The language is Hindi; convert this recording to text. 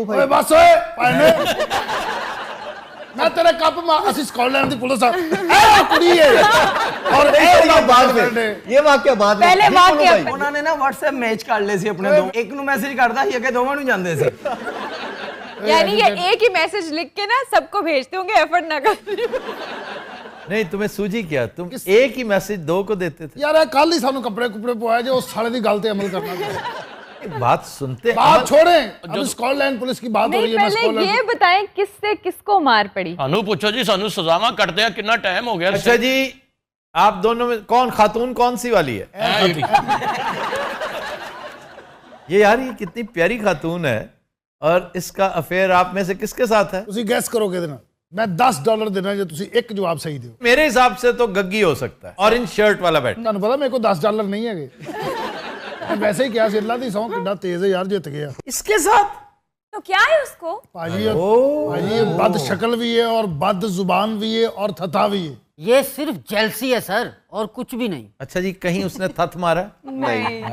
ਤੂੰ ਓਏ ਬਸ ਓਏ ਭੈਣੇ मैं तेरे कप में असि स्कॉटलैंड की पुलिस ए कुड़ी है और ये बाद में ये वाकया बाद में पहले वाकया ਉਹਨਾਂ ਨੇ ਨਾ WhatsApp ਮੈਚ ਕਰ ਲਏ ਸੀ ਆਪਣੇ ਦੋ ਇੱਕ ਨੂੰ ਮੈਸੇਜ ਕਰਦਾ ਸੀ ਅੱਗੇ ਦੋਵਾਂ ਨੂੰ ਜਾਂਦੇ ਸੀ यानी ये एक ही मैसेज लिख के ना सबको भेजते होंगे, एफर्ट ना कर। नहीं तुम्हें सूझी क्या, तुम एक ही मैसेज दो को देते थे। यार कल ही सानू कपड़े कुपड़े पवाए जो उस साले दी गल ते अमल करना था। बात सुनते बात छोड़ें, अभी स्कॉटलैंड पुलिस की बात हो रही नहीं, है। पहले ये बताएं किससे किसको मार पड़ी। सानू पूछो जी, सानू सजावा कटते हैं कितना टाइम हो गया। अच्छा जी, आप दोनों में कौन खातून कौन सी वाली है? ये यार ये कितनी प्यारी खातून है और इसका अफेयर आप में से किसके साथ है? तुसी गैस करो के देना, मैं $10 देना जो तुसी एक जवाब सही दियो। मेरे हिसाब से तो गग्गी हो सकता है, ऑरेंज शर्ट वाला बैठ। ਤੁਹਾਨੂੰ ਪਤਾ ਮੇਰੇ ਕੋਲ $10 ਨਹੀਂ ਹੈਗੇ। वैसे ही क्या सिरला दी सौ कितना तेज है यार, जित गया। इसके साथ तो क्या है उसको? भाजी ये बद शक्ल भी है और बद जुबान भी है और थथा भी है। ये सिर्फ जेलसी है सर, और कुछ भी नहीं। अच्छा जी, कहीं उसने थथ मारा? नहीं।